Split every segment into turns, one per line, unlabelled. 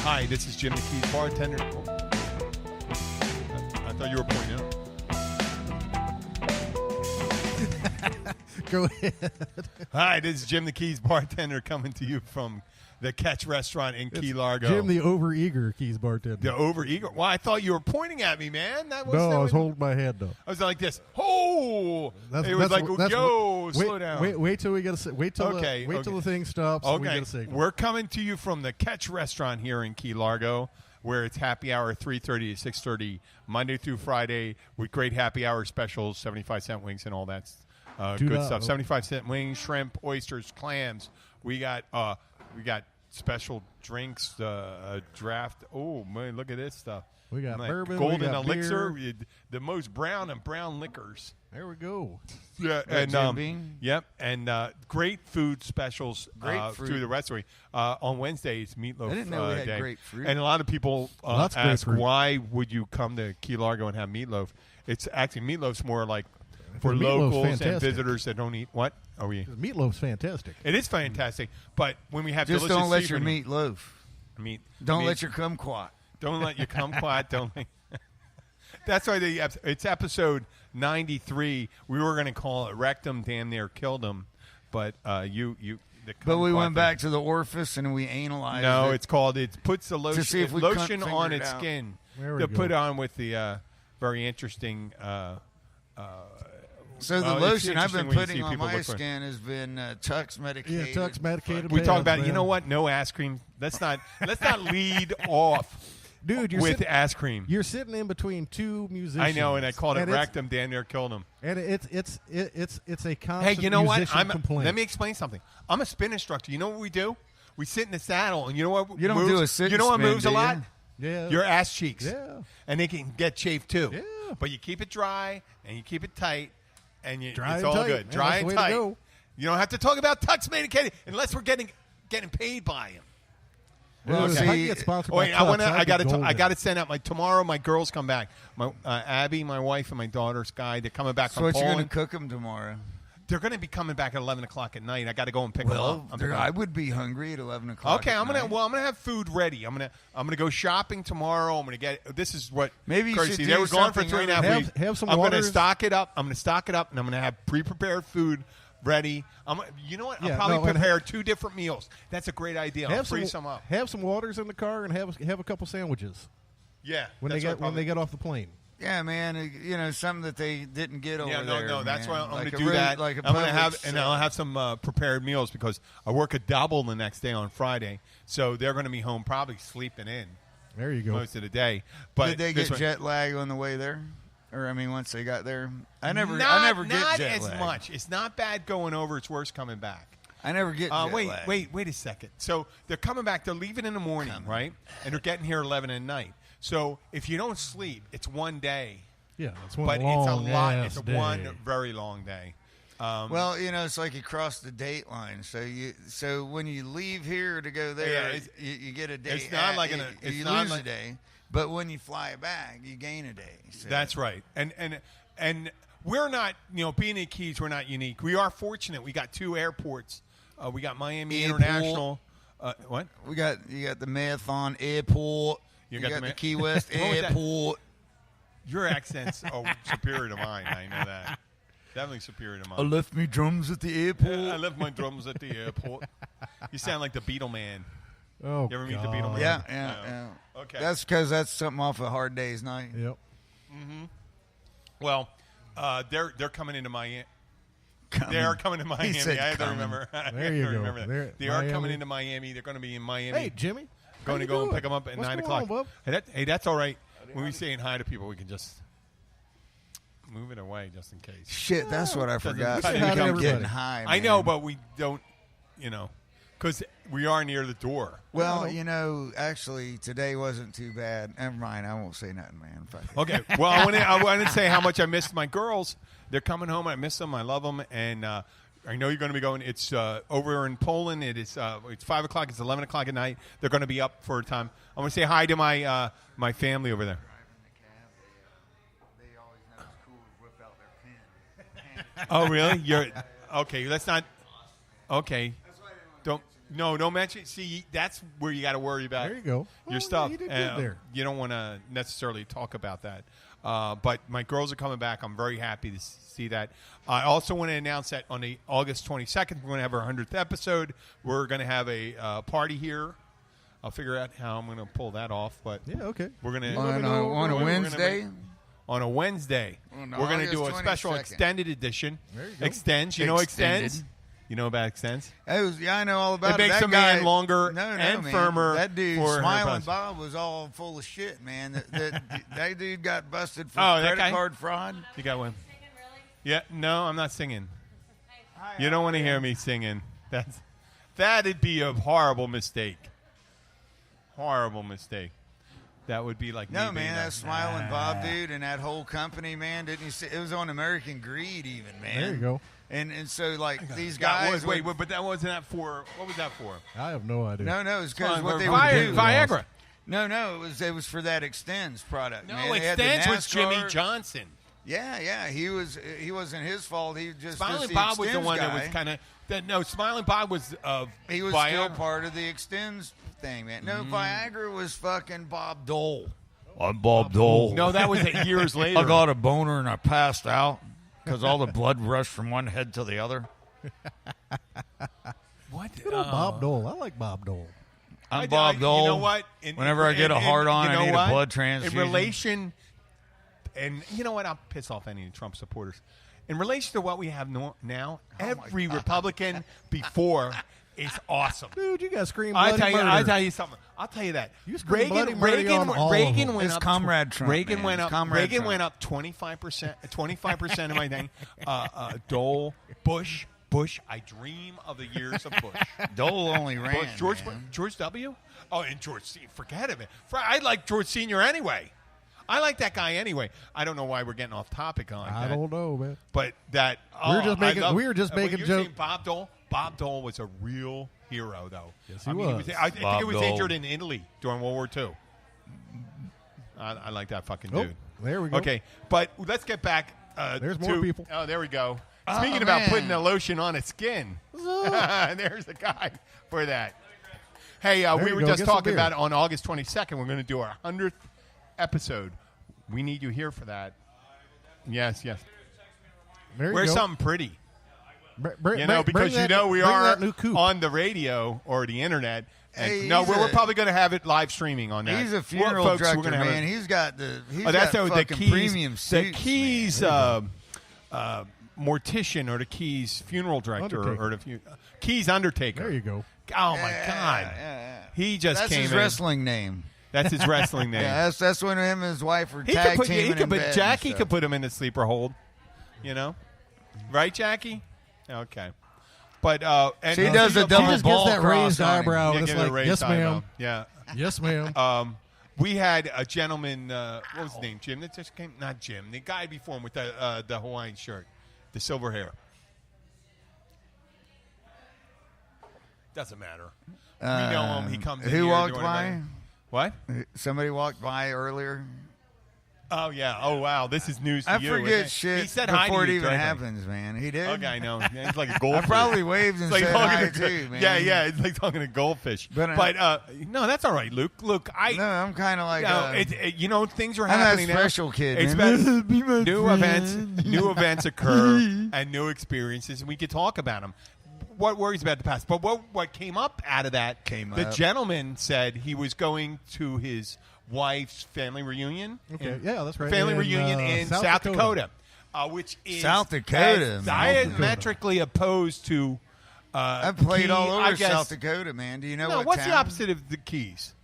Hi, this is Jim the Keys bartender. Oh. I thought you were pointing out.
Go ahead.
Hi, this is Jim the Keys bartender coming to you from the Catch Restaurant in Key Largo.
Jim the overeager Keys bartender.
The overeager. Well, I thought you were pointing at me, man.
I was holding my head though.
I was like this. Oh, it was like, yo, slow down.
Wait till we get a. Wait till the thing stops.
Okay,
and we get a signal.
We're coming to you from the Catch Restaurant here in Key Largo, where it's happy hour 3:30 to 6:30 Monday through Friday with great happy hour specials, 75-cent wings and all that good stuff. 75-cent wings, shrimp, oysters, clams. We got special drinks, draft. Oh man, look at this stuff.
We got bourbon,
golden
we got
elixir,
beer.
The most brown and brown liquors.
There we go.
Yeah, and yep, and great food specials through the rest of the week. On Wednesdays, meatloaf
I didn't know we had
day.
great fruit.
And a lot of people ask, why would you come to Key Largo and have meatloaf? It's actually meatloaf's more like for locals and visitors that don't eat. What are we?
Meatloaf's fantastic.
It is fantastic, but when we have
just
delicious
don't let
seafood,
your meat loaf. Don't let your kumquat.
Don't let your kumquat. That's why it's episode 93. We were going to call it Rectum Damn Near Killed Him, but
But we went back to the orifice and we analyzed
No,
it.
it's called, it puts the lotion,
to see if we
lotion on its
out.
skin
to
put on with the very interesting
so the
it's
lotion I've
interesting
been
when you
putting
see
on
people
my
look for it.
skin has been Tux medicated.
Yeah, Tux medicated.
We
pads,
talk about
man.
you know what? No ass cream. Let's not lead off.
Dude,
with ass cream.
You're sitting in between two musicians.
I know, and I called it Rectum Damn Near Killed Him.
And it's a constant.
Hey, you know what?
Complaint.
Let me explain something. I'm a spin instructor. You know what we do? We sit in the saddle, and you know what?
You don't do a sit.
You know what
spin,
moves a lot?
Yeah.
Your ass cheeks.
Yeah.
And they can get chafed too.
Yeah.
But you keep it dry and you keep it tight, and it's
and
all
tight.
good.
Man,
Dry
that's
and
the way to
tight.
go.
You don't have to talk about Tux medicated unless we're getting paid by him.
Well,
Okay.
if I can get sponsored by
Wait,
Tux,
I got
golden.
to send out tomorrow. My girls come back. My Abby, my wife, and my daughter Sky. They're coming back
So
from
what
Poland.
you going to cook them tomorrow?
They're going to be coming back at 11 o'clock at night. I got to go and pick them up.
I would be hungry at 11 o'clock.
Okay, I'm gonna have food ready. I'm gonna go shopping tomorrow. I'm gonna get. This is what
maybe you
courtesy.
should
They
do
were gone for
something
3.5 weeks.
Have some
I'm gonna
waters.
stock it up. I'm gonna stock it up, and I'm gonna have pre-prepared food ready. You know what? I'll probably prepare 2 different meals. That's a great idea. I'll freeze some up.
Have some waters in the car and have a couple sandwiches.
Yeah,
when they get off the plane.
Yeah, man. You know, something that they didn't get over there.
No. That's why I'm
like
going to do that.
Like
I'm going to have, and I'll have some prepared meals because I work a double the next day on Friday, so they're going to be home probably sleeping in.
There you go.
Most of the day. But
did they get jet lag on the way there? Or I mean, once they got there, I never get
not
jet
as
lag.
much. It's not bad going over. It's worse coming back.
I never get jet lag.
Wait a second. So they're coming back. They're leaving in the morning, right? And they're getting here 11 at night. So if you don't sleep, it's one day.
Yeah, it's one
but
long
it's a lot.
ass
It's
day.
one very long day.
Well, you know, it's like you cross the date line. So when you leave here to go there, you get a day.
It's not like
you lose a day. But when you fly back, you gain a day. So.
That's right. And we're not, being in Keys, we're not unique. We are fortunate. We got 2 airports. We got Miami International. What?
You got the Marathon Airport. You got the Key West Airport.
Your accent's superior to mine. I know that. Definitely superior to mine.
I left me drums at the airport.
I left my drums at the airport. You sound like the Beetle Man.
Oh,
you ever meet the Beetle Man?
Yeah.
Okay.
That's because that's something off a Hard Day's Night.
Yep.
Mm-hmm. Well, they're coming into Miami. They are coming to Miami. I have to remember.
There you go.
They are coming into Miami. They're going to be in Miami.
Hey, Jimmy.
Going to go and pick them up at 9 o'clock.
On,
hey, that's all right. When we saying hi to people, we can just move it away just in case.
Shit, that's what I forgot.
I'm
getting high. Man.
I know, but we don't, because we are near the door.
Well, actually, today wasn't too bad. Never mind. I won't say nothing, man.
Okay. Well, I want to say how much I missed my girls. They're coming home. I miss them. I love them. And I know you're going to be going. It's over in Poland. It's 5 o'clock. It's 11 o'clock at night. They're going to be up for a time. I want to say hi to my family over there.
They always know it's cool to whip out their pen.
Oh, really? You're okay. Let's not. Okay. Don't. No, don't mention. See, that's where you got to worry about.
There you go.
Your stuff.
You did good there.
You don't want to necessarily talk about that. But my girls are coming back. I'm very happy to see that. I also want to announce that on the August 22nd, we're going to have our 100th episode. We're going to have a party here. I'll figure out how I'm going to pull that off. But
yeah, okay.
We're going to
on a Wednesday.
On a Wednesday, we're going to do a special
22nd.
Extended edition.
There you go.
Extends. You know Extends? You know about Extends?
I know all about
it. It makes
that
a
guy,
man longer and
man.
firmer.
That dude,
for
Smiling Bob, was all full of shit, man. That dude got busted for
that
credit card fraud.
You got one? Yeah, no, I'm not singing. You don't want to hear me singing. That'd be a horrible mistake. Horrible mistake. That would be like
no, man. That Smiling Bob dude and that whole company, man. Didn't you see? It was on American Greed, even, man.
There you go.
And so like these guys.
Wait, but that wasn't that for. What was that for?
I have no idea.
No, it's because what they would do.
Viagra.
No, it was for that Extends product.
No,
man.
Extends was Jimmy Johnson.
Yeah, he wasn't his fault. He just
Smiling Bob was the one that was kind of. No, Smiling Bob was.
He was
Viagra.
still part of the Extends thing, man. No, Viagra was fucking Bob Dole. I'm Bob Dole.
No, that was years later.
I got a boner and I passed out because all the blood rushed from one head to the other.
What?
Good old Bob Dole. I like Bob Dole.
I'm Bob Dole.
You know what?
Whenever I get a hard on, I need a blood transfusion.
In relation, and you know what? I'll piss off any Trump supporters. In relation to what we have now, every Republican before is awesome.
Dude, you got to scream
I
bloody murder.
tell you something. I'll tell you that.
You scream bloody murder on all of
Reagan
them.
went
It's
up.
Comrade Trump.
Reagan
man.
went
It's
up.
Comrade
Reagan
Trump.
went up 25%. 25% of my thing. Dole, Bush. I dream of the years of Bush.
Dole only ran.
George W. Oh, and George C. Forget it. I like George Sr. anyway. I like that guy anyway. I don't know why we're getting off topic on that.
I don't know, man.
But that
we were just making jokes.
Bob Dole was a real hero, though.
Yes, he was.
I think he was
Dole.
injured in Italy during World War II. I like that fucking dude.
There we go.
Okay, but let's get back.
There's more people.
Oh, there we go. Speaking about putting the lotion on its skin, there's the guy for that. Hey, we were just talking about on August 22nd, we're going to do our 100th episode. We need you here for that. Yes. Wear something pretty. Because we are on the radio or the internet. And we're probably going to have it live streaming on that.
He's a funeral director, man. He's got the premium suits.
The Keys mortician or the Keys funeral director or the Keys Undertaker.
There you go.
Oh my God! He just
that's
came
his
in.
wrestling name.
That's his wrestling name.
Yeah, that's when him and his wife were tag teaming in bed.
Jackie could put him in the sleeper hold. You know, right, Jackie? Okay. But and
she does a double ball
that raised eyebrow. It's like, yes, ma'am.
Yeah.
Yes, ma'am.
We had a gentleman. What was his name? Jim. That just came. Not Jim. The guy before him with the Hawaiian shirt, the silver hair. Doesn't matter. We know him. He comes in
who
here.
Walked by?
What?
Somebody walked by earlier.
Oh, yeah. Oh, wow. This is news to you.
I forget shit
he said
before it even
happens.
happens, man. He did?
Okay, I know. It's like a goldfish.
I probably waved and said hi, too, man.
Yeah. It's like talking to goldfish. But no, that's all right, Luke. Look, I'm
kind of like...
things are happening now.
I'm that special kid, man.
New events occur and new experiences, and we could talk about them. What worries about the past? But what came up out of that, the gentleman said he was going to his wife's family reunion.
Okay, yeah, that's right.
Family reunion in South Dakota. Which is
South Dakota,
diametrically opposed to.
I've played all over South Dakota, man. Do you know
what's the opposite of the Keys?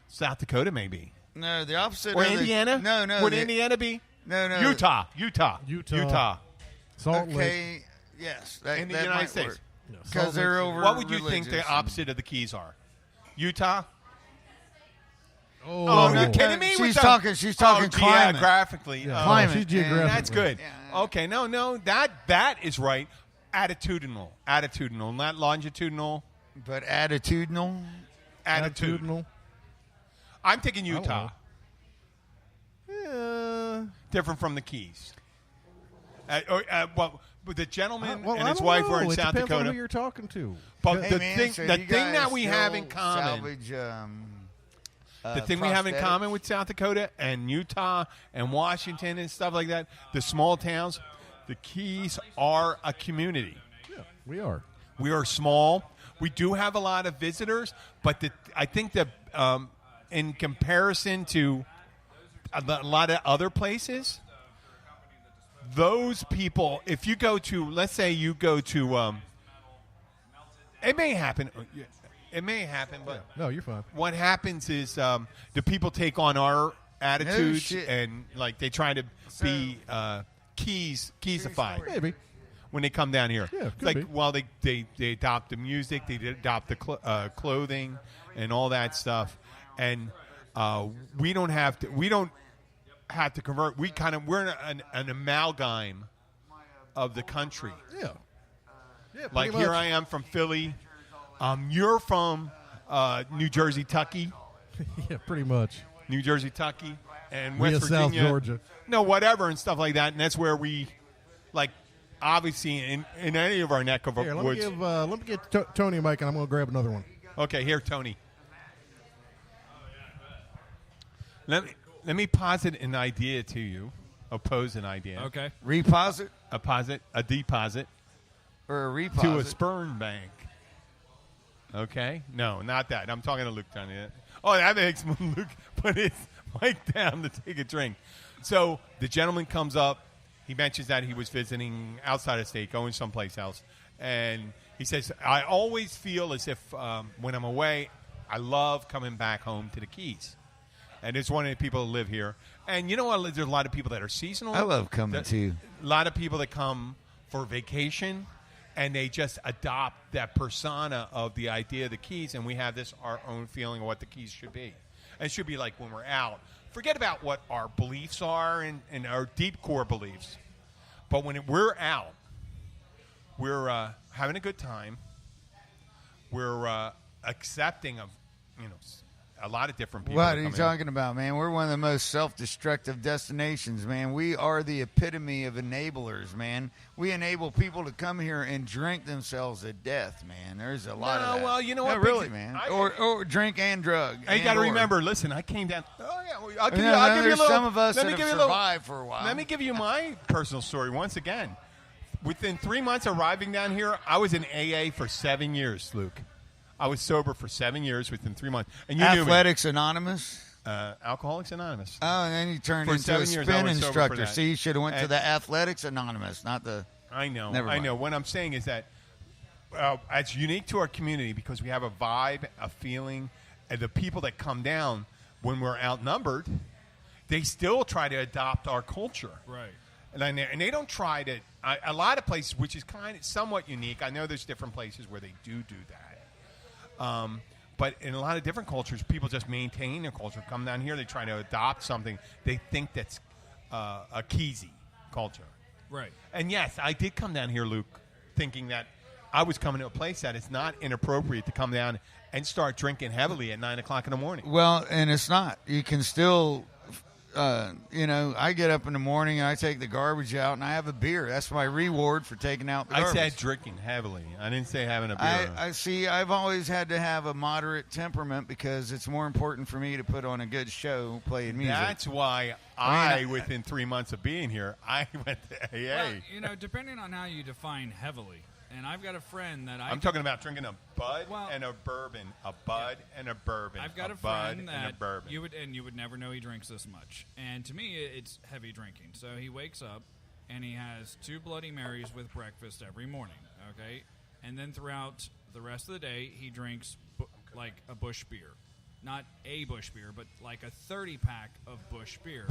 South Dakota, maybe.
No, the opposite.
Or Indiana?
No.
Would Indiana be?
No.
Utah.
Salt Lake.
Yes.
In the United States.
Because they're over.
What would you think the opposite of the Keys are? Utah.
Oh,
you're kidding me?
She's talking climate.
Geographically.
Climate.
She's geographically.
That's good. Yeah. Okay, no, that is right. Attitudinal, not longitudinal.
But attitudinal.
I'm thinking Utah.
Yeah.
Different from the Keys. But the gentleman and his wife were in South Dakota.
On who you're talking to.
But the thing that we have in common, the thing we have in common with South Dakota and Utah and Washington and stuff like that, the small towns, the Keys are a community.
Yeah, we are.
We are small. We do have a lot of visitors, but I think that in comparison to a lot of other places, those people, if you go to, let's say you go to, it may happen. It may happen, but
no, you're fine.
What happens is the people take on our attitudes and like they try to be Keysified.
Maybe.
When they come down here.
Yeah,
like, well, they adopt the music, they adopt the clothing and all that stuff. And we don't have to convert. We're an amalgam of the country.
Yeah.
Like here I am from Philly. You're from New Jersey, Tucky.
Yeah, pretty much.
New Jersey, Tucky, and West Virginia,
South Georgia.
No, whatever and stuff like that. And that's where we, like, obviously in any of our neck of woods.
Let me get Tony a mic, and I'm going to grab another one.
Okay, here, Tony. Let me posit an idea to you. Oppose an idea.
Okay.
Reposit?
A deposit.
Or a reposit.
To a sperm bank. Okay? No, not that. I'm talking to Luke down here. Oh, that makes Luke put his mic down to take a drink. So the gentleman comes up. He mentions that he was visiting outside of state, going someplace else. And he says, I always feel as if when I'm away, I love coming back home to the Keys. And it's one of the people that live here. And you know what? There's a lot of people that are seasonal.
I love coming too.
A lot of people that come for vacation, and they just adopt that persona of the idea of the Keys. And we have our own feeling of what the Keys should be. And it should be like when we're out. Forget about what our beliefs are and our deep core beliefs. But when we're out, we're having a good time. We're accepting of, a lot of different people.
What are you talking about, man? We're one of the most self-destructive destinations, man. We are the epitome of enablers, man. We enable people to come here and drink themselves to death, man. There's a lot of that.
Well, you know what?
No, really, man. Or drink and drug.
You got to remember, listen, I came down. Oh, yeah. I'll give you a little.
Some of us that have survived for a while.
Let me give you my personal story once again. Within 3 months arriving down here, I was in AA for 7 years, Luke. I was sober for 7 years within 3 months. And you
Athletics Anonymous?
Alcoholics Anonymous.
Oh, and then you turned into a spin instructor. See, you should have went to the Athletics Anonymous, not the...
I know. What I'm saying is that it's unique to our community because we have a vibe, a feeling, and the people that come down when we're outnumbered, they still try to adopt our culture.
Right.
And they don't try to... a lot of places, which is kind of somewhat unique. I know there's different places where they do that. But in a lot of different cultures, people just maintain their culture. Come down here, they try to adopt something they think that's a Keysy culture.
Right.
And yes, I did come down here, Luke, thinking that I was coming to a place that it's not inappropriate to come down and start drinking heavily at 9 o'clock in the morning.
Well, and it's not. You can still... I get up in the morning and I take the garbage out and I have a beer. That's my reward for taking out the garbage.
I said drinking heavily. I didn't say having a beer.
I see. I've always had to have a moderate temperament because it's more important for me to put on a good show playing music.
That's why within 3 months of being here, I went to AA.
Well, depending on how you define heavily. And I've got a friend that
I'm talking about drinking a bud and a bourbon, a bud and a bourbon.
I've got a friend that you would never know he drinks this much. And to me, it's heavy drinking. So he wakes up and he has 2 Bloody Marys with breakfast every morning. Okay, and then throughout the rest of the day, he drinks like a Busch beer. Not a Busch beer, but like a 30-pack of Busch beer.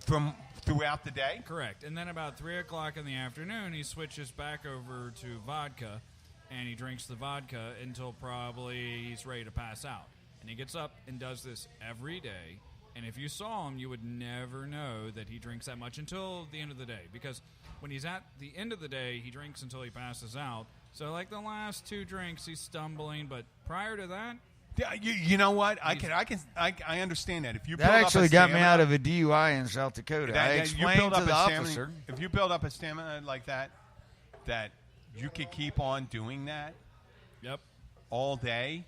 From throughout the day?
Correct. And then about 3 o'clock in the afternoon, he switches back over to vodka, and he drinks the vodka until probably he's ready to pass out. And he gets up and does this every day. And if you saw him, you would never know that he drinks that much until the end of the day. Because when he's at the end of the day, he drinks until he passes out. So like the last 2 drinks, he's stumbling. But prior to that...
Yeah, you know what? I understand that. If you
that actually got me out of a DUI in South Dakota. I explained to the officer.
If you build up a stamina like that, that you could keep on doing that
Yep.
all day.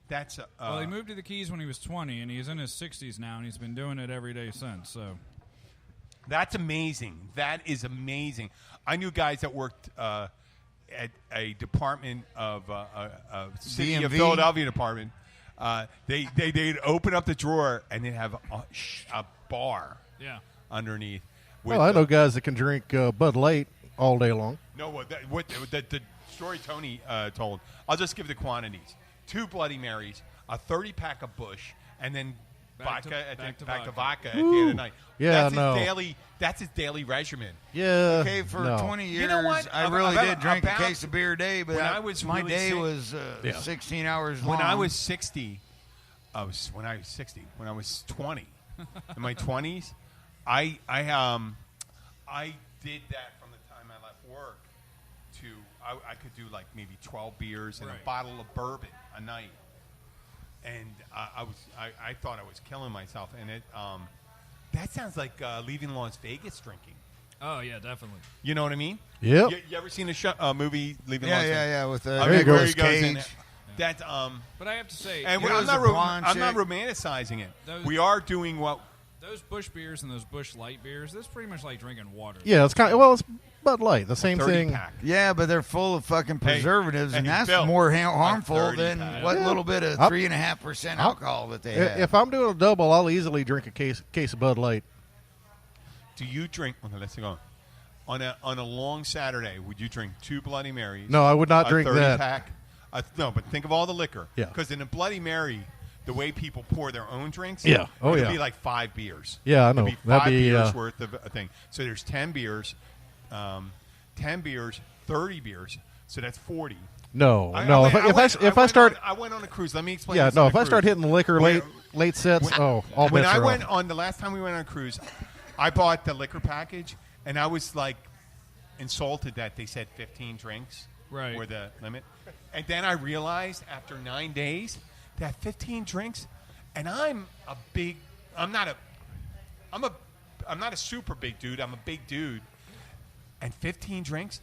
That's
Well, he moved to the Keys when he was 20, and he's in his 60s now, and he's been doing it every day since. So
that's amazing. That is amazing. I knew guys that worked at a department of a city of
DMV?
Philadelphia department. They'd open up the drawer and they'd have a bar
yeah.
underneath.
Well, I know guys that can drink Bud Light all day long.
No, what the story Tony told. I'll just give the quantities: 2 Bloody Marys, a 30-pack of Bush, and then
Back to
vodka at the end of the night.
Yeah,
That's his daily regimen.
Yeah.
Okay, for
no.
20 years,
You know what?
I really did drink a
About-
case of beer a day, but
when I was
my
really
day
sick-
was
Yeah.
16 hours long.
When I was 60, when I was 20, in my 20s, I did that from the time I left work to I could do like maybe 12 beers and
Right.
a bottle of bourbon a night, and I thought I was killing myself, and it that sounds like leaving Las Vegas drinking.
Oh, yeah, definitely.
You know what I mean?
Yep.
You ever seen a movie Leaving
yeah,
Las Vegas?
yeah, with
There you go.
where he
Nicolas
goes in.
Cage.
That's
But I have to say,
and
It
I'm
was
not
a blonde
I'm not
chick.
romanticizing it.
Those-
We are doing what.
those Bush beers and those Bush Light beers, that's pretty much like drinking water.
Yeah, it's kind of, well, it's Bud Light, the same
30
thing.
pack.
Yeah, but they're full of fucking preservatives, and
hey,
that's
Bill,
more
a
harmful
30
than
pack.
what
Yeah.
little bit of 3.5% alcohol that they have.
If I'm doing a double, I'll easily drink a case of Bud Light.
Do you drink? Okay, let's go. On a long Saturday, would you drink 2 Bloody Marys?
No, I would not
a
drink
30
that.
Pack? No, but think of all the liquor.
Yeah.
Because in a Bloody Mary, the way people pour their own drinks,
Yeah. Oh,
it'd
yeah.
be like 5 beers.
Yeah, I
It'd
know.
be
That'd
5
be,
beers worth of a thing. So there's 10 beers, 30 beers. So that's 40.
No,
I-
no.
I
If
went-
I
went
start,
I went on a cruise. Let me explain.
yeah,
this
no.
on
If
a
I start
cruise.
hitting the liquor
When-
late sets, all
when
bets
I
are
went
off.
on the last time we went on a cruise, I bought the liquor package, and I was like insulted that they said 15 drinks
Right.
were the limit. And then I realized after 9 days that 15 drinks, and I'm not a super big dude. I'm a big dude, and 15 drinks.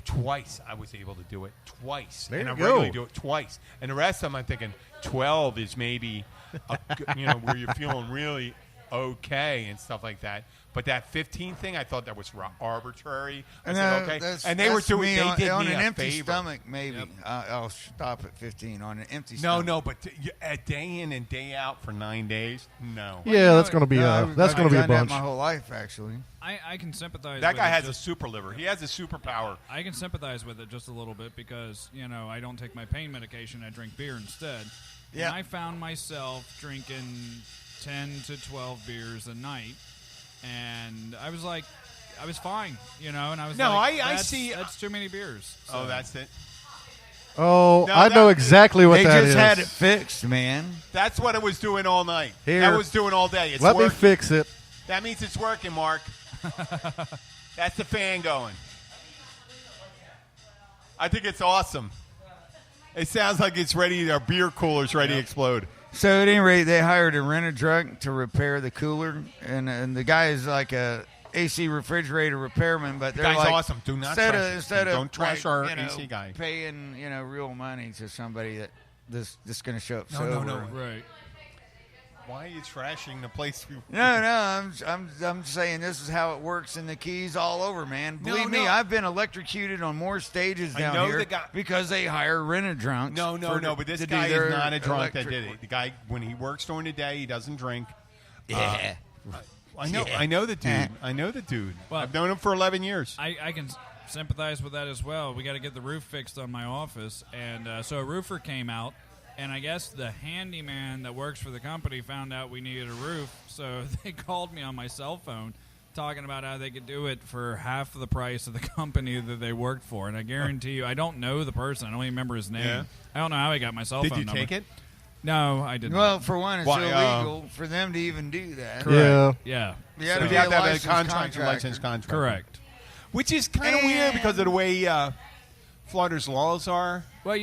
Twice I was able to do it. Twice.
There
and
you
I
go.
regularly do it twice. And the rest of them I'm thinking 12 is maybe, where you're feeling really okay and stuff like that. But that 15 thing, I thought that was arbitrary. I said, okay.
that's-
And they were
that's
doing,
me
they
on,
did
on
me
an
a
empty
favor.
stomach. Maybe I'll stop at 15 on an empty
No,
stomach.
no, but a day in and day out for 9 days, no.
Yeah, that's going to be
No,
that's
I've
going to be a
done that
bunch.
my whole life, actually.
I can sympathize
That
with
guy
it
has a
just-
super liver. He has a superpower.
I can sympathize with it just a little bit because, I don't take my pain medication. I drink beer instead.
Yeah.
And I found myself drinking 10 to 12 beers a night. And I was like, I was fine, and I was
No,
like,
I
that's,
see-
that's too many beers.
Oh,
So-
that's it.
Oh,
No,
I know
that-
exactly what
They
that
just
is.
had it fixed, man.
That's what it was doing all night.
Here.
That was doing all day. It's
Let me
working.
fix it.
That means it's working, Mark. That's the fan going. I think it's awesome. It sounds like it's ready. Our beer cooler's ready to explode.
So at any rate, they hired a rent a truck to repair the cooler, and the guy is like a AC refrigerator repairman. But they're
Guy's
like,
awesome. Do not
instead
trash
of
it.
instead of
Don't trash
like,
our
you know,
AC guy.
paying real money to somebody that this going to show up
No,
sober.
no.
Right.
Why are you trashing the place?
No, I'm saying this is how it works in the Keys all over, man. Believe me,
no.
I've been electrocuted on more stages
I
down
know
here
the guy-
because they hire rent drunks.
No, but this
to do
guy
their
is not a drunk that
electric
did it. The guy, when he works during the day, he doesn't drink.
Yeah.
I know.
Yeah.
I know the dude. I know the dude.
Well-
I've known him for 11 years.
I can sympathize with that as well. We got to get the roof fixed on my office, and so a roofer came out, and I guess the handyman that works for the company found out we needed a roof, so they called me on my cell phone talking about how they could do it for half the price of the company that they worked for. And I guarantee you, I don't know the person. I don't even remember his name.
Yeah.
I don't know how he got my cell
Did
phone
you
number.
take it?
No, I didn't.
Well, for one, it's
Why,
illegal for them to even do that.
Yeah.
yeah,
You got to
You
be
have
a
to have a
licensed contractor.
licensed contract.
correct.
Which is kind of weird because of the way Florida's laws are.
Well,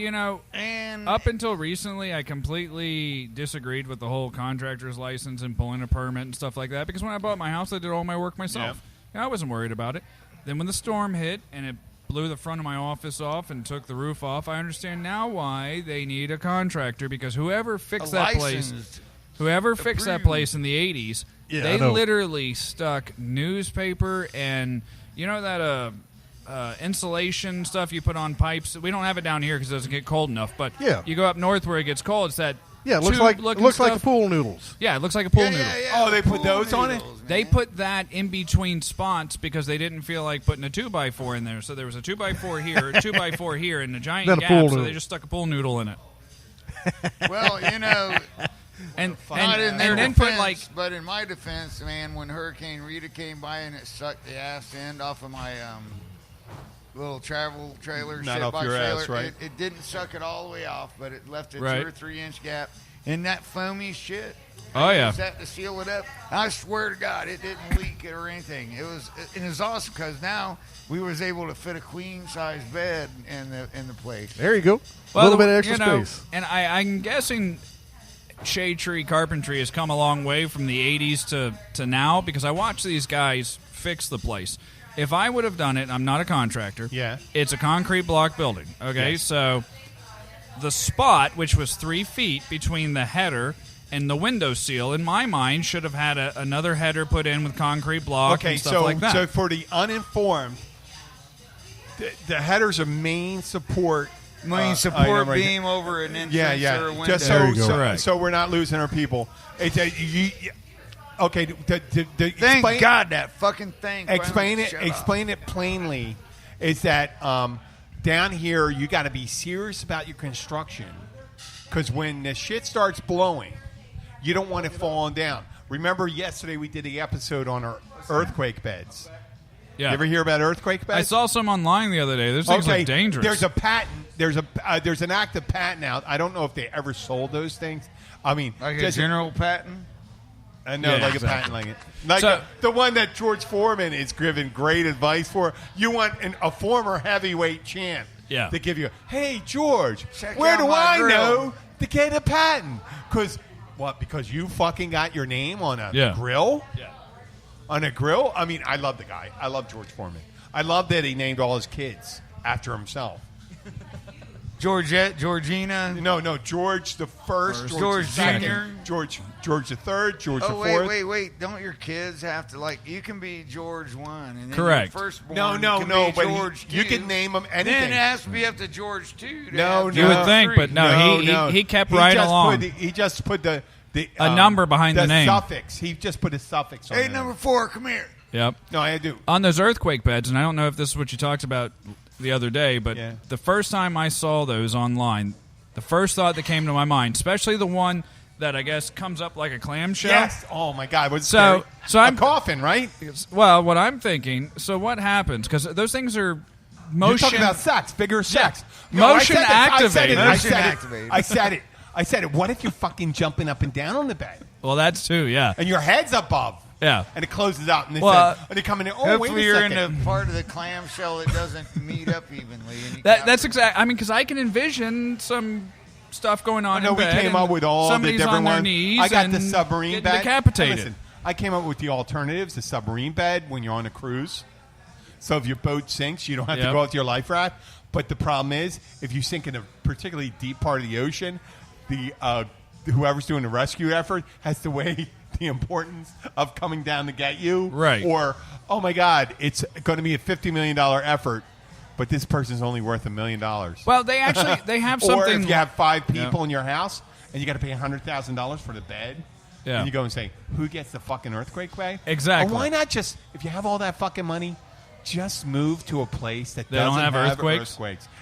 And
up until recently, I completely disagreed with the whole contractor's license and pulling a permit and stuff like that because when I bought my house, I did all my work myself. And I wasn't worried about it. Then when the storm hit and it blew the front of my office off and took the roof off. I understand now why they need a contractor, because whoever fixed that place in the 80s, they literally stuck newspaper and that insulation stuff you put on pipes. We don't have it down here because it doesn't get cold enough, but you go up north where it gets cold, it's that
it looks like the pool noodles.
Yeah, it looks like a pool noodle.
Oh, they put those on it?
Man.
They put that in between spots because they didn't feel like putting a 2x4 in there. So there was a 2x4 here, a 2x4 here, and a giant
Then a
gap,
pool
so
noodle.
they just stuck a pool noodle in it.
Well,
And
then
put like
but in my defense, man, when Hurricane Rita came by and it sucked the ass end off of my little travel trailer,
Not
shit
off
box
your
trailer,
ass, right?
it didn't suck it all the way off, but it left a
Right.
2 or 3 inch gap in that foamy shit.
Oh, yeah.
Just had to seal it up. I swear to God, it didn't leak it or anything. It was awesome because now we was able to fit a queen size bed in the place.
There you go. A little bit of extra space.
And I'm guessing shade tree carpentry has come a long way from the 80s to now, because I watch these guys fix the place. If I would have done it, I'm not a contractor.
Yeah.
It's a concrete block building. Okay,
Yes.
so the spot, which was 3 feet between the header and the window seal, in my mind, should have had another header put in with concrete block and stuff like that.
So for the uninformed, the header's a main support. item right
beam over an entrance
Yeah,
or a window.
Just so we're not losing our people. It's okay.
Thank God that fucking thing.
Explain
finally
it.
shut
Explain it plainly. Is that down here? You got to be serious about your construction, because when the shit starts blowing, you don't want it falling down. Remember, yesterday we did the episode on our earthquake beds.
Yeah.
You ever hear about earthquake beds?
I saw some online the other day. Those things look dangerous.
There's a patent. There's an active patent out. I don't know if they ever sold those things. I mean,
Like a
just
general patent?
no,
Yeah,
like
exactly.
a patent, like
So-
the one that George Foreman is giving great advice for. You want a former heavyweight champ
Yeah.
to give you, hey George,
Check
where
out
do
my
I
grill."
know to get a patent? Because you fucking got your name on a
Yeah.
grill.
Yeah.
On a grill? I mean, I love the guy. I love George Foreman. I love that he named all his kids after himself.
Georgina.
No, George the first,
George
the second,
Jr..
George the third, George the
Oh,
fourth.
wait. Don't your kids have to, you can be George 1 and then
Correct.
your firstborn
No,
can be
but
George
you
2.
can name them anything.
Then it has to be up to George 2.
No,
You would think, but no, he kept right
just
along.
He just put the
A number behind the name.
suffix. He just put a suffix on
Hey,
it.
number 4, come here.
Yep.
No, I do.
On those earthquake beds, and I don't know if this is what you talked about the other day, but
Yeah.
the first time I saw those online, the first thought that came to my mind, especially the one that I guess comes up like a clamshell.
Yes. Oh my God. Was
So
a coffin, right?
Well, what I'm thinking, so what happens? Because those things are
You're
motion.
talking about sex, bigger sex.
Motion
activated.
Motion activated.
I said it. What if you're fucking jumping up and down on the bed
Well, that's too, yeah.
and your head's above?
Yeah.
And it closes out, and they
Well,
they come in. Oh, wait
Hopefully
a
you're
second.
in the part of the clamshell that doesn't meet up evenly. And you
That's exactly. I mean, because I can envision some stuff going on.
I know
in
we
bed
came
and
up with all the
somebody's
different
on their
ones.
knees
I got the
and
submarine
getting
bed.
decapitated.
Listen, I came up with the alternatives: the submarine bed when you're on a cruise. So if your boat sinks, you don't have to
Yep.
go out with your life raft. But the problem is, if you sink in a particularly deep part of the ocean, the whoever's doing the rescue effort has to weigh the importance of coming down to get you.
Right.
Or, oh my God, it's going to be a $50 million effort, but this person's only worth $1 million.
Well, they have
Or
something.
if you have 5 people in your house and you got to pay $100,000 for the bed,
Yeah.
and you go and say, who gets the fucking earthquake pay?
Exactly.
Or why not just, if you have all that fucking money, just move to a place that
They don't
doesn't
have earthquakes?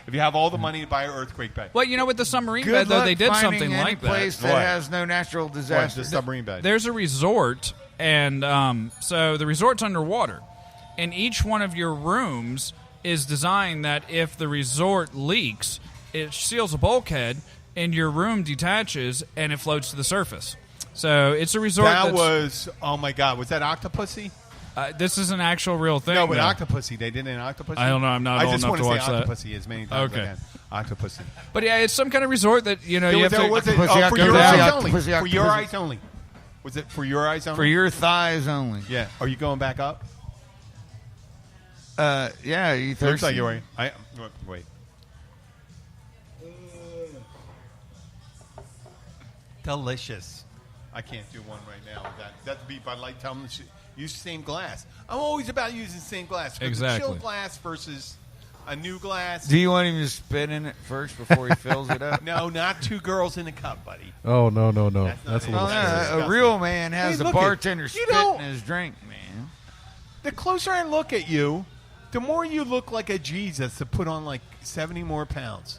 If you have all the money to buy an earthquake bed.
Well, you know, with the submarine
Good
bed, though,
luck
they did
finding
something
any
like
place
that.
that
What?
has no natural
What's
disaster.
the submarine bed?
There's a resort, and so the resort's underwater, and each one of your rooms is designed that if the resort leaks, it seals a bulkhead, and your room detaches, and it floats to the surface. So it's a resort
That
that's...
was, oh my God, was that Octopussy?
this is an actual real thing.
No, but
though.
Octopussy. They did an Octopussy?
I don't know. I'm not
I
old
just
enough
want
to
to
watch
say
that.
Octopussy as many times
Okay.
as I can. Octopussy.
But yeah, it's some kind of resort that, you know, you have to...
Was it
Octopussy,
for your
octopussy,
eyes only?
octopussy,
For your
octopussy.
eyes only? Was it for your eyes only?
For your thighs only.
Yeah. Are you going back up?
Yeah, you
Looks
thirsty?
like you're wearing. Wait. Delicious. I can't do one right now. That's be Bud Light. Tell them to use the same glass. I'm always about using the same glass.
Exactly.
The chill glass versus a new glass.
Do you want him to spit in it first before he fills it up?
No, not two girls in a cup, buddy.
Oh no.
That's
a
not
little
it.
Well,
scary.
disgusting.
a real man has
Hey,
the
look
bartender
you
spit
know-
in his drink, man.
The closer I look at you, the more you look like a Jesus to put on like 70 more pounds.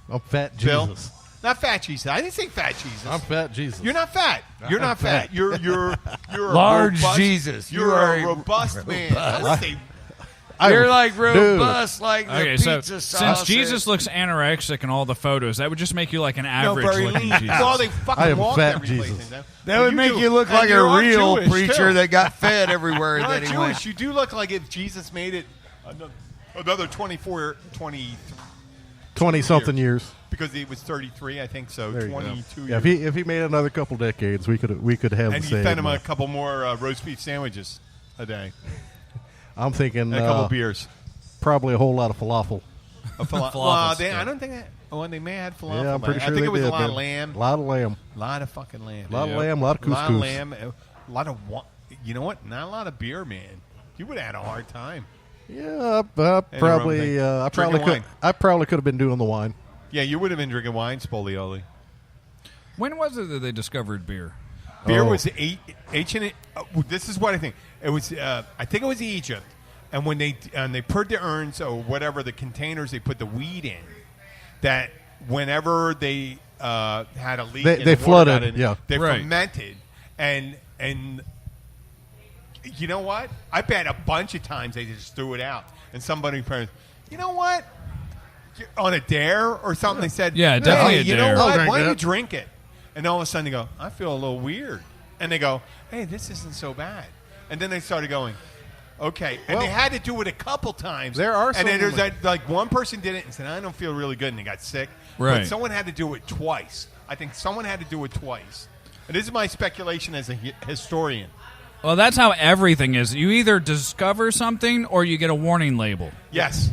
I'm fat
Bill?
Jesus.
Not fat Jesus. I didn't say fat Jesus.
I'm fat Jesus.
You're not fat. You're not fat. You're a
Large
robust,
Jesus.
You're
You are
a
a
robust man. I would say
You're like robust, like the
Okay, so
pizza sauce.
since Jesus looks anorexic in all the photos, that would just make you like an average
very
looking
lean.
Jesus.
Well, they
I
fucking
am
walk
fat
every
Jesus.
place.
that would make
do.
you look
And
like a
you're
real
Jewish,
preacher
too.
that got fed everywhere
You're
that
not
he
Jewish.
went.
You do look like if Jesus made it another 24, 20,
20-something years.
because he was 33, I think so.
There you go.
22
Yeah,
years.
if he made another couple decades, we could have
And
the
you
same.
fed him a couple more roast beef sandwiches a day.
I'm thinking
And a couple beers.
probably a whole lot of falafel.
Falafels,
Well, I
yeah.
don't think that. Oh, they may have had falafel.
Yeah, I'm
but
pretty sure
I think
they
it was
did,
a lot
man.
of lamb.
A lot of lamb.
A lot of fucking lamb.
A lot
Yeah.
of lamb. A lot of
A lot of
couscous.
lamb. A lot of you know what? Not a lot of beer, man. You would have had a hard time.
Yeah,
Any
probably.
rum
I
thing.
probably
Drinking
could.
wine.
I probably could have been doing the wine.
Yeah, you would have been drinking wine, Spolioli.
When was it that they discovered beer?
Beer
Oh.
was ancient. This is what I think. It was. I think it was Egypt, and when they poured the urns or whatever the containers they put the weed in, that whenever they had a leak,
They-
and
they
the water
flooded,
got in,
yeah.
they
Right.
fermented, and you know what? I bet a bunch of times they just threw it out, and somebody, you know what? On a dare or something, they said,
Yeah, definitely
hey,
a
you
dare.
know
I'll
what?
drink
Why don't
it.
you drink it? And all of a sudden they go, I feel a little weird. And they go, hey, this isn't so bad. And then they started going, okay. And they
Well,
had to do it a couple times.
there are
And then
some-
there's that, like one person did it and said, I don't feel really good, and they got sick.
Right.
But someone had to do it twice. I think someone had to do it twice. And this is my speculation as a historian.
Well, that's how everything is. You either discover something or you get a warning label.
Yes.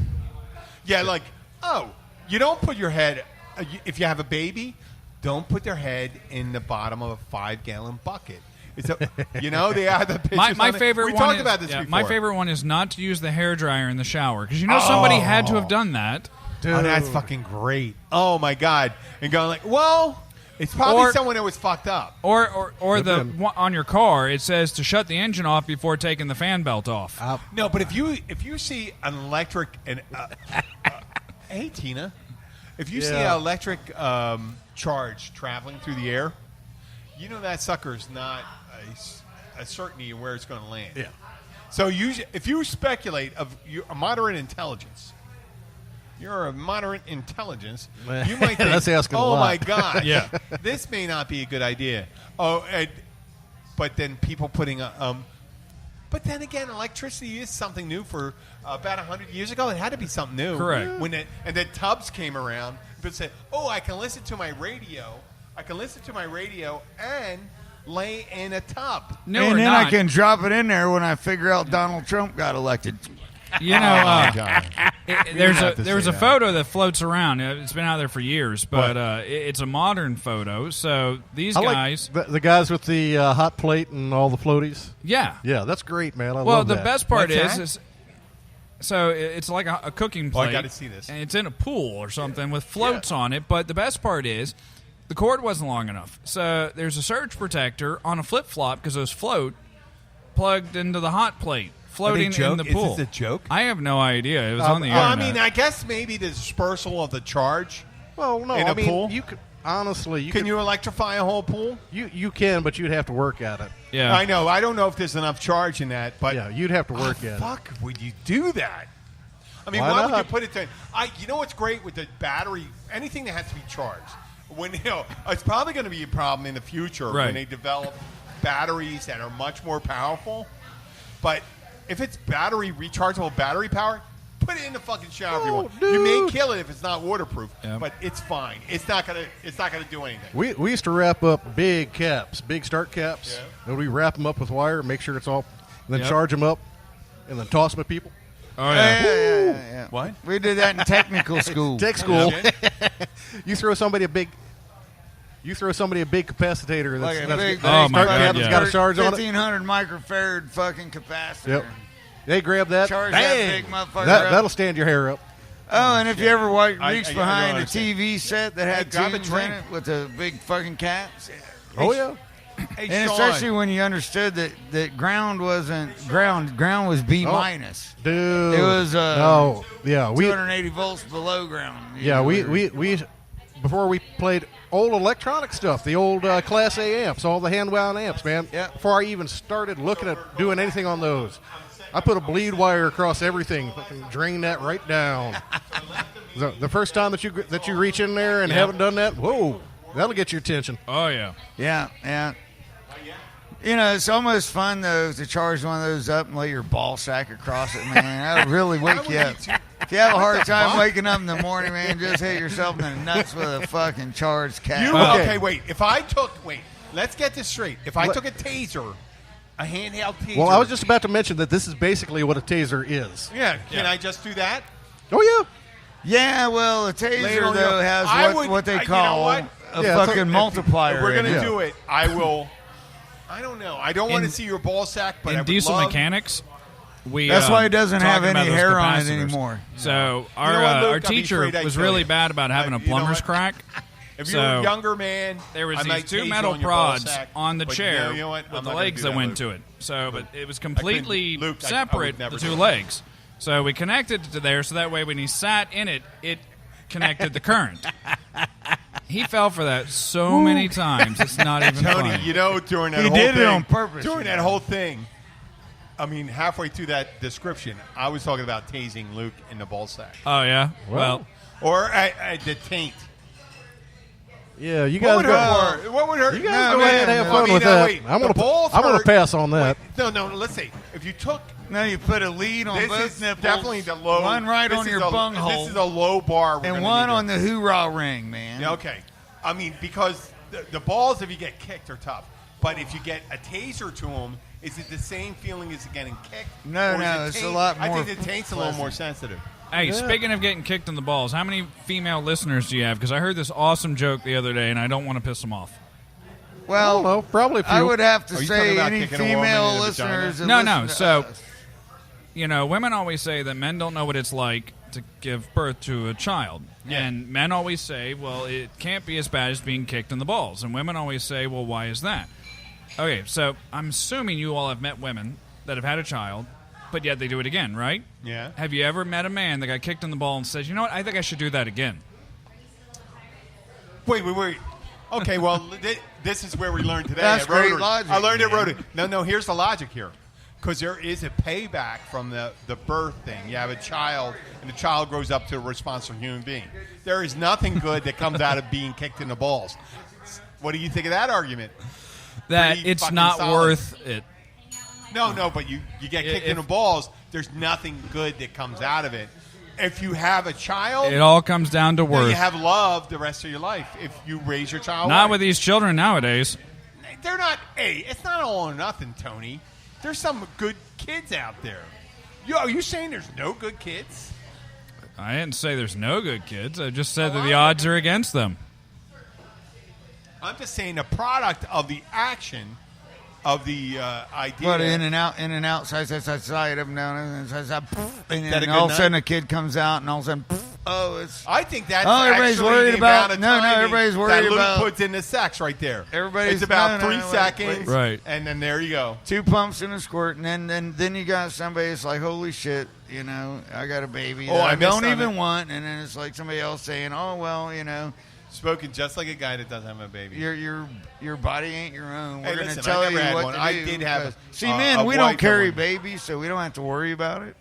Yeah, like, oh, you don't put your head, if you have a baby, don't put their head in the bottom of a 5-gallon bucket. It's a, they have the pictures.
My
on it.
favorite
We
one
talked
is,
about this
yeah,
before.
My favorite one is not to use the hairdryer in the shower because somebody had to have done that.
Oh, that's fucking great. Oh, my God. And going like, well, it's probably
Or-
someone that was fucked up.
Or the
been.
one on your car, it says to shut the engine off before taking the fan belt off.
No, but if you see an electric and hey Tina, if you see
Yeah.
an electric charge traveling through the air, you know that sucker's not a certainty of where it's going to land.
Yeah.
So if you speculate of a moderate intelligence, you're a moderate intelligence, you might think,
That's asking a
oh
lot."
my God,
Yeah.
this may not be a good idea. Oh, but then people putting but then again, electricity is something new for about 100 years ago. It had to be something new.
Correct.
And then tubs came around. People said, oh, I can listen to my radio. And lay in a tub.
No,
and
or
then
not.
I can drop it in there when I figure out Donald Trump got elected.
You know,
God.
there's
have to
there was
say
a
that.
photo that floats around. It's been out there for years, but it's a modern photo. So these
I
guys,
like the guys with the hot plate and all the floaties.
yeah.
Yeah, that's great, man. I
Well,
love
the
that.
best part
What's
is so it's like a cooking
Oh, I
plate.
gotta see this.
And it's in a pool or something with floats on it. But the best part is the cord wasn't long enough. So there's a surge protector on a flip flop because those float plugged into the hot plate, floating in the pool.
Is this a joke?
I have no idea. It was on the
Well, I
internet.
mean, I guess maybe the dispersal of the charge.
Well, no,
in
I
a
mean,
pool?
you could honestly,
Can you electrify a whole pool?
you can, but you'd have to work at it.
yeah.
I know. I don't know if there's enough charge in that, but
Yeah, you'd have to work at it.
fuck would you do that? I mean,
Why
why would you
not?
put it there? You know what's great with the battery? Anything that has to be charged. It's probably going to be a problem in the future
Right.
when they develop batteries that are much more powerful. But if it's rechargeable battery power, put it in the fucking shower if you want. You may
dude.
kill it if it's not waterproof,
Yeah.
but it's fine. It's not gonna do anything.
We used to wrap up big caps, big start caps,
Yeah.
and we wrap them up with wire, make sure it's all, and then
Yep.
charge them up, and then toss them at people.
Oh, yeah.
Yeah.
What?
We did that in technical school.
Tech school.
Okay.
You throw somebody a big capacitator
Like a
that's
big,
Oh, my
start
God,
cap that's
yeah.
got a charge on it.
1,500 microfarad fucking capacitor.
Yep. They grab that.
Charge that
bang!
big motherfucker
That'll
up.
stand your hair up.
Oh, and if you ever
I
reached
don't
behind a
understand.
TV set that had
grab a
tubes in
drink.
it with the big fucking caps,
Oh yeah.
Hey,
and
Sean,
especially when you understood that ground wasn't ground was B minus.
Dude.
It was
no. Yeah, we
280 volts below ground.
yeah, we before we played old electronic stuff, the old Class A amps, all the hand wound amps, man.
Yeah.
Before I even started looking at doing anything on those, I put a bleed wire across everything, fucking drain that right down. The first time that you reach in there and haven't done that, whoa, that'll get your attention.
Oh, yeah.
Yeah. You know, it's almost fun though to charge one of those up and lay your ball sack across it, man. That would really wake you up. If you have a hard time waking up in the morning, man, just hit yourself in the nuts with a fucking charged cap.
Okay, wait. Let's get this straight. If I took a taser, a handheld taser.
Well, I was just about to mention that this is basically what a taser is.
Yeah. Can I just do that?
Oh yeah.
Yeah, well, a taser
Later on,
though
I
has
would-
what they
you know
call
what?
a
Yeah,
fucking multiplier.
If we're
in
gonna
it.
do it, I will. I don't know. I don't want
In-
to see your ball sack, but I
In
would
diesel
love,
mechanics, we
That's why it doesn't have
talking about
any
those
hair on it
capacitors.
anymore.
So
You know what,
our
Luke? I'd be
teacher
afraid I'd
was
kill
really
you.
bad about having a
You know
plumber's
what?
crack.
If you're a
So
younger man,
there was
I
these
might
two
tase
metal
on your ball
prods
sack,
on the
but
chair
you know what? I'm
with the
not gonna
legs
do
that went
Luke.
to it. So, but it was completely
Luke, I would
separate,
never
the
do
two
that.
legs. So we connected it to there, so that way when he sat in it, it connected the current. He fell for that so many times. It's not even
Tony,
funny.
you know, during that
He
whole
did it
thing,
on purpose,
During
you
that
know.
whole thing, I mean, halfway through that description, I was talking about tasing Luke in the ball sack,
Oh yeah. Well,
or the taint.
Yeah, you
What
guys
would
go.
hurt? What would hurt?
You guys
No,
go ahead and
man,
have
no.
fun
I mean,
with
now,
that.
wait,
I'm
the balls
gonna
hurt.
pass on that.
No. Let's see. If you took
Now you put a lead on
this
both
is
nipples.
definitely the low.
One right
this
on
is
your
a-
bunghole.
This is a low bar. We're
and
gonna
one
need to-
on the hoorah ring, man.
Yeah, okay. I mean, because the balls, if you get kicked, are tough. But if you get a taser to them, is it the same feeling as getting kicked?
No,
Or is
no,
it
it's a
taint?
lot
I
more
think the taint's a little more sensitive.
hey, speaking of getting kicked in the balls, how many female listeners do you have? Because I heard this awesome joke the other day, and I don't want to piss them off.
I
Well,
don't know, probably a few.
I would have to
Are you
say
talking about
any
kicking a woman in
female
the vagina?
listeners. that
No,
listen
no.
to
So,
us.
you know, women always say that men don't know what it's like to give birth to a child.
Yeah.
And men always say, well, it can't be as bad as being kicked in the balls. And women always say, well, why is that? Okay, so I'm assuming you all have met women that have had a child, but yet they do it again, right?
Yeah.
Have you ever met a man that got kicked in the ball and says, you know what, I think I should do that again?
Wait. Okay, well, this is where we learned today.
That's
at Rotary.
great logic,
I learned at
man.
Rotary. No, here's the logic here. Because there is a payback from the birth thing. You have a child, and the child grows up to a responsible human being. There is nothing good that comes out of being kicked in the balls. What do you think of that argument?
That
Pretty
it's
fucking
not
solid.
worth it.
No, but you get kicked in the balls. There's nothing good that comes out of it. If you have a child,
It all comes down to
then
worth.
you have love the rest of your life. If you raise your child,
Not
right.
with these children nowadays.
They're not. Hey, it's not all or nothing, Tony. There's some good kids out there. Are you saying there's no good kids?
I didn't say there's no good kids. I just said that the odds are against them.
I'm just saying the product of the action of the idea.
What, in and out, side, up and down, and
that
then
a
all of
good
a sudden
night?
a kid comes out, and all of a sudden, oh, it's
I think that's
Oh, everybody's
actually
worried
the
about-
amount of
no,
timing
everybody's worried
that Luke
about-
puts into sex right there.
Everybody's-
It's about
no,
3
wait,
seconds,
wait.
Right.
And then there you go.
2 pumps and a squirt, and then you got somebody that's like, holy shit, you know, I got a baby
Oh,
that
I
I
missed
don't
on
even
it.
want, and then it's like somebody else saying, oh well, you know,
Spoken just like a guy that doesn't have a baby.
your body ain't your own. We're
Hey,
gonna
listen,
tell
I never
you
had
what
one.
to
I
do.
did have
because-
a-
See,
a
men, we
wife
don't
that
carry
wouldn't.
babies, so we don't have to worry about it.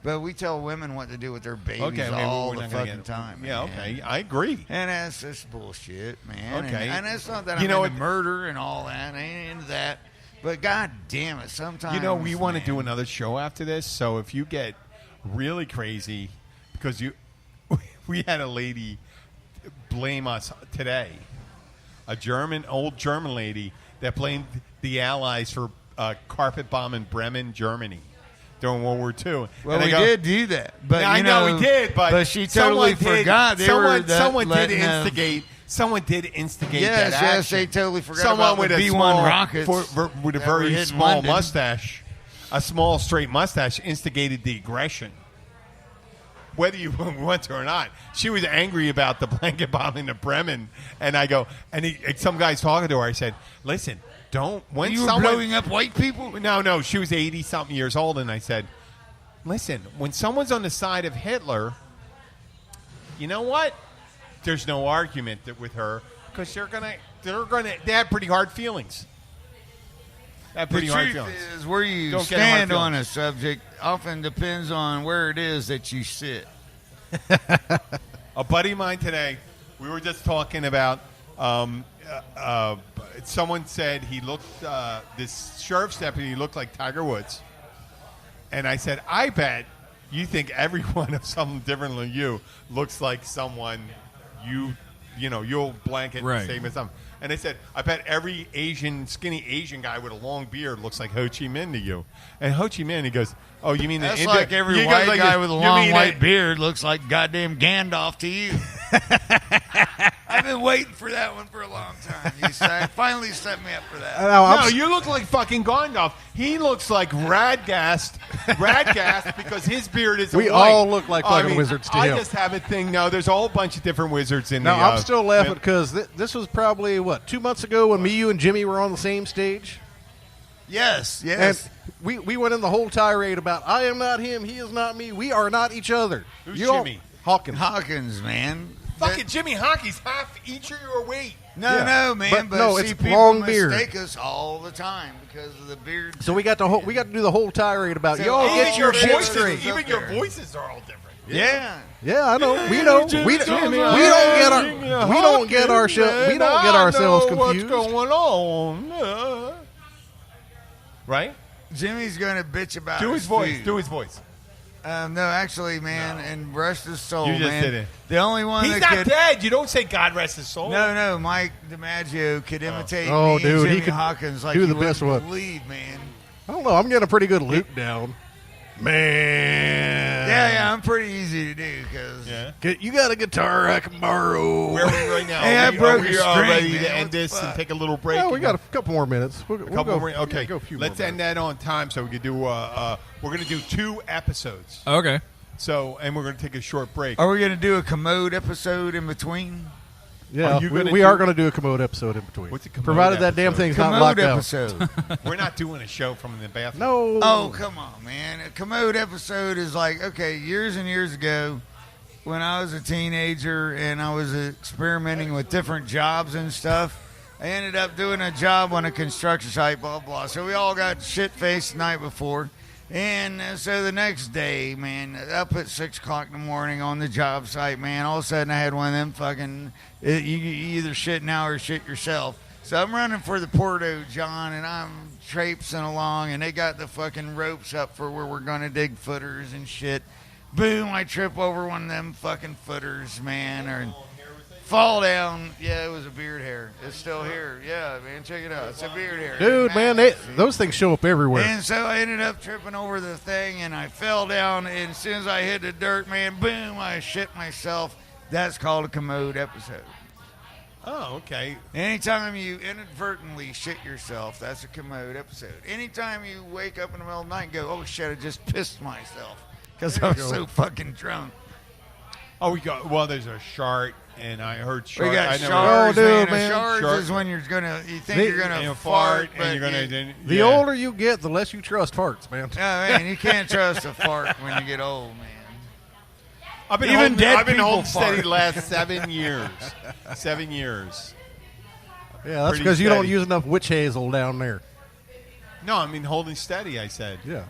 But we tell women what to do with their babies
Okay, maybe
all
we're
the
not gonna
fucking
get
time.
Yeah,
man.
okay, I agree.
And that's just bullshit, man.
Okay.
And it's not that
You
I'm
know
into
what-
murder and all that. I ain't into that. But god damn it, sometimes.
You know, we want to
man.
do another show after this. So if you get really crazy, because we had a lady blame us today, old German lady that blamed the Allies for carpet bomb in Bremen, Germany. during World War II.
Well,
and
we did do that, but
I know we did, but
she totally forgot.
Someone did instigate. Someone did instigate that action.
Yes, they totally forgot
Someone
about
with
the
a
B-1
small,
rockets
with a
that were
very
hitting
small
London.
mustache, a small straight mustache, instigated the aggression. Whether you want to or not, she was angry about the blanket bombing of Bremen, and I go, some guy's talking to her. I said, "Listen, don't when
You were
someone
blowing up white people."
No, she was 80-something years old, and I said, "Listen, when someone's on the side of Hitler, you know what? There's no argument with her because they have pretty hard feelings. They have pretty
The
hard
truth
feelings.
is, where you
Don't get hard
stand on
feelings.
a subject often depends on where it is that you sit.
A buddy of mine today, we were just talking about. Someone said he looked. This sheriff's deputy looked like Tiger Woods, and I said, "I bet you think everyone of someone different than you looks like someone you'll blanket
Right.
the same as them." And they said, "I bet every skinny Asian guy with a long beard looks like Ho Chi Minh to you." And Ho Chi Minh, he goes, "Oh, you mean
That's
the
like every white guy with a
you
long
mean
white beard looks like goddamn Gandalf to you. I've been waiting for that one for a long time. You finally set me up for that.
No, you look like fucking Gandalf. He looks like Radgast because his beard is
We
white.
all look like fucking wizards to
I
him.
just have a thing. No, there's a whole bunch of different wizards in
Now,
the.
I'm still laughing because this was probably, 2 months ago when me, you, and Jimmy were on the same stage?
Yes.
And we went in the whole tirade about, I am not him, he is not me, we are not each other.
Who's
You don't-
Jimmy?
Hawkins, man.
Fucking Jimmy Hockey's half each of your weight.
No,
Yeah.
no, man.
But no,
see,
it's
people
long beard.
mistake us all the time because of the beard.
So we got to do the whole tirade about,
So
yo,
even
get your shit
voices-
straight.
Even
up
your
there.
voices are all different.
Yeah.
Yeah, I know. We know. We don't get ourselves confused.
What's going on? Right?
Jimmy's going to bitch about
Do his voice.
food.
Do his voice.
No, actually, man, and rest his soul,
You just
man.
did it.
The only one
He's
that
not
could.
dead. You don't say God rest his soul.
No, Mike DiMaggio could imitate
Oh,
me
dude,
and
he
Jimmy
could
Hawkins like
do
you
the best
wouldn't
one.
believe, man.
I don't know. I'm getting a pretty good Luke down. Man.
Yeah, I'm pretty easy to do because
Yeah.
You got a guitar I can borrow.
Where are we right now?
Hey, I
Are
broke
we
a
all
string,
ready
man.
to end
What the
this and
fuck?
take a little break?
Yeah, we got a couple more minutes. We'll
couple
go,
more. Okay,
go a few
let's
more
end that on time so we could do. We're going to do 2 episodes.
Okay.
So, and we're going to take a short break.
Are we going to do a commode episode in between?
Yeah,
Are you
we
gonna
are
do-
going to do a commode episode in between.
What's a commode
Provided that damn
episode?
thing's not
Commode
locked out.
episode.
We're not doing a show from the bathroom.
No.
Oh, come on, man. A commode episode is like, okay, years and years ago when I was a teenager and I was experimenting with different jobs and stuff, I ended up doing a job on a construction site, blah, blah. So we all got shit-faced the night before. And so the next day, man, up at 6 o'clock in the morning on the job site, man, all of a sudden I had one of them fucking, you either shit now or shit yourself. So I'm running for the Porto John, and I'm traipsing along, and they got the fucking ropes up for where we're going to dig footers and shit. Boom, I trip over one of them fucking footers, man, or fall down. Yeah, it was a beard hair. It's still here. Yeah, man, check it out. It's a beard hair.
Dude, man, those things show up everywhere.
And so I ended up tripping over the thing, and I fell down. And as soon as I hit the dirt, man, boom, I shit myself. That's called a commode episode.
Oh, okay.
Anytime you inadvertently shit yourself, that's a commode episode. Anytime you wake up in the middle of the night and go, oh, shit, I just pissed myself because I was so fucking drunk.
Oh, there's a shart, and I heard
We
shart.
got
I never
shards,
Oh, dude,
man.
man.
A shards
Shart.
is when you think you're
and
gonna
you
fart, but
and you're gonna.
you,
The older you get, the less you trust farts, man.
no, man, you can't trust a fart when you get old, man.
I've been
Even
holding,
dead
I've been
people
holding steady
fart.
the last 7 years. 7 years.
Yeah, that's
Pretty
because you don't
steady.
use enough witch hazel down there.
No, I mean holding steady. I said.
Yeah.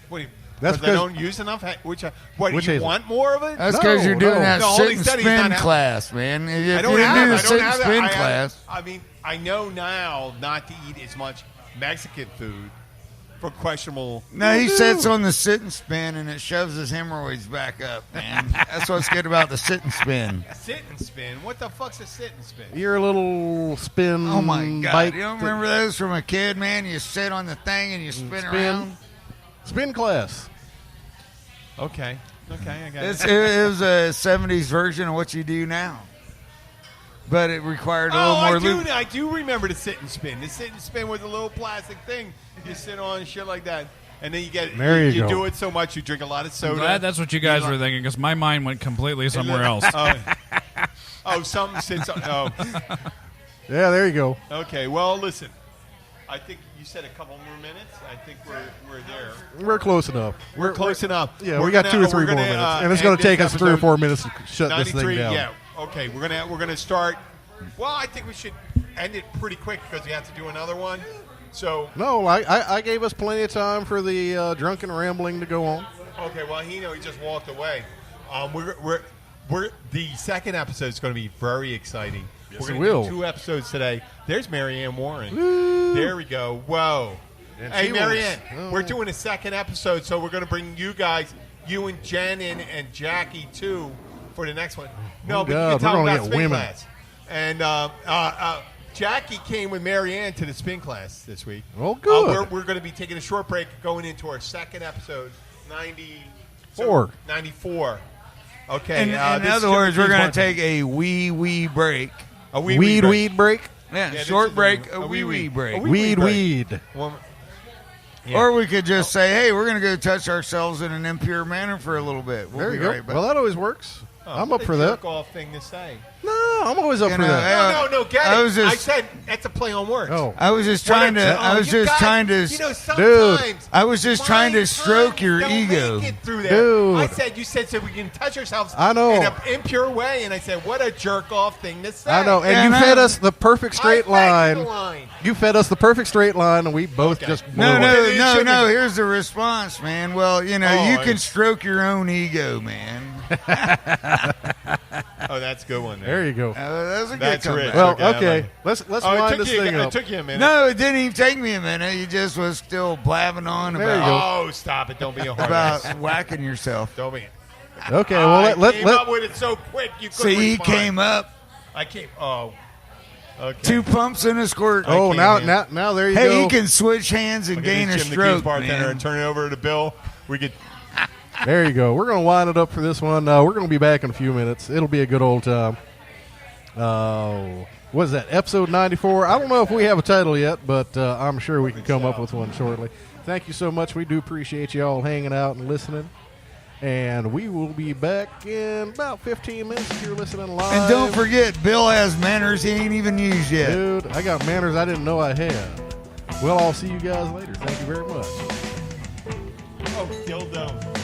What? do you-
That's
because I
'cause-
don't use enough. What? Do
Which
you
hazel?
want more of it?
That's
No,
because you're doing
no.
that
No,
sit
holding
and
steady's
spin
not how-
class, man. If
I don't
you didn't
have.
do
I
the
don't
sit
have
and
that.
spin
I have-
class,
I mean, I know now not to eat as much Mexican food for questionable.
no, he sits on the sit and spin, and it shoves his hemorrhoids back up, man. That's what's good about the sit and spin.
Sit and spin. What the fuck's a sit and spin?
Your little spin
Oh my god!
bike
You don't
that-
remember those from a kid, man? You sit on the thing and you spin around.
Spin class.
Okay, I got it.
It was a 70s version of what you do now. But it required a little more loop.
I do remember the sit and spin. The sit and spin with a little plastic thing you sit on and shit like that. And then you get
There you go.
do it so much you drink a lot of soda.
I'm glad that's what you guys were thinking, because my mind went completely somewhere else.
Something sits on. Oh.
Yeah, there you go.
Okay, well, listen. I think you said a couple more minutes. I think we're there.
We're close enough.
We're close enough.
Yeah,
We're
we got
gonna-
2 or 3
we're
more
gonna,
minutes, and it's going
end
to take
this
us 3 or
episode
4 minutes to shut this
93.
thing down.
Yeah. Okay, we're gonna start. Well, I think we should end it pretty quick because we have to do another one. So
No, I gave us plenty of time for the drunken rambling to go on.
okay, well he just walked away. We're the second episode is going to be very exciting.
Yes,
we're
it
going to
will.
do 2 episodes today. There's Marianne Warren.
Woo.
There we go. Whoa.
And
Hey
she was-
Marianne,
oh.
we're doing a second episode, so we're going to bring you guys, you and Jen and Jackie too, for the next one. No,
Oh,
but you
God,
can tell
we're
them
gonna
about
get
spin
women.
class. And Jackie came with Marianne to the spin class this week.
Oh, good.
We're going to be taking a short break, going into our second episode,
4.
94. Okay.
In
this
other
is
words, we're going
one.
to take a wee break.
a
Weed break.
Yeah,
this
short
is
break,
a
a wee break.
A wee break.
Weed.
Well, yeah.
Or we could just say, hey, we're going to go touch ourselves in an impure manner for a little bit. We'll
There
be
you go.
right back.
Well, that always works. I'm
what
up
a
for that.
jerk-off thing to say.
No, I'm always up
You
for
know,
that.
No, get
I
it.
was just-
I said that's a play on words.
Oh,
I was just trying to. I was just trying to.
Sometimes
I was just trying to
my
stroke your
don't
ego.
Make it through there.
Dude.
You said so we can touch ourselves
I know.
in an impure way, and I said, what a jerk-off thing to say.
I know. And
Yeah,
you
I
fed
know.
us the perfect straight
I fed you the
line.
line.
You fed us the perfect straight line, and we both
Okay.
just blew
No,
it.
no. Here's the response, man. Well, you
Oh,
can stroke your own ego, man.
Oh, that's a good one.
There you go.
That's a good
That's
comeback.
rich.
Well,
Okay, I
okay.
like
Let's
Oh,
wind this thing
it
up.
took you a minute.
No, it didn't even take me a minute. You just was still blabbing on
There you
about
Oh, stop it. Don't be a hard ass.
whacking yourself.
Don't be.
Okay, well,
I
let
came up with it so quick you couldn't
See, he
respond.
came up,
I came. Oh. Okay.
2 pumps and a squirt.
Oh,
came
now there you
Hey,
go.
he can switch hands and
Look at
gain a
this, Jim, the
stroke,
Keys bartender,
man.
and turn it over to Bill. We could.
There you go. We're going to wind it up for this one. We're going to be back in a few minutes. It'll be a good old time. What is that, episode 94? I don't know if we have a title yet, but I'm sure we can come up with one shortly. Thank you so much. We do appreciate you all hanging out and listening. And we will be back in about 15 minutes if you're listening live.
And don't forget, Bill has manners he ain't even used yet.
Dude, I got manners I didn't know I had. Well, I'll see you guys later. Thank you very much.
Oh, dildo.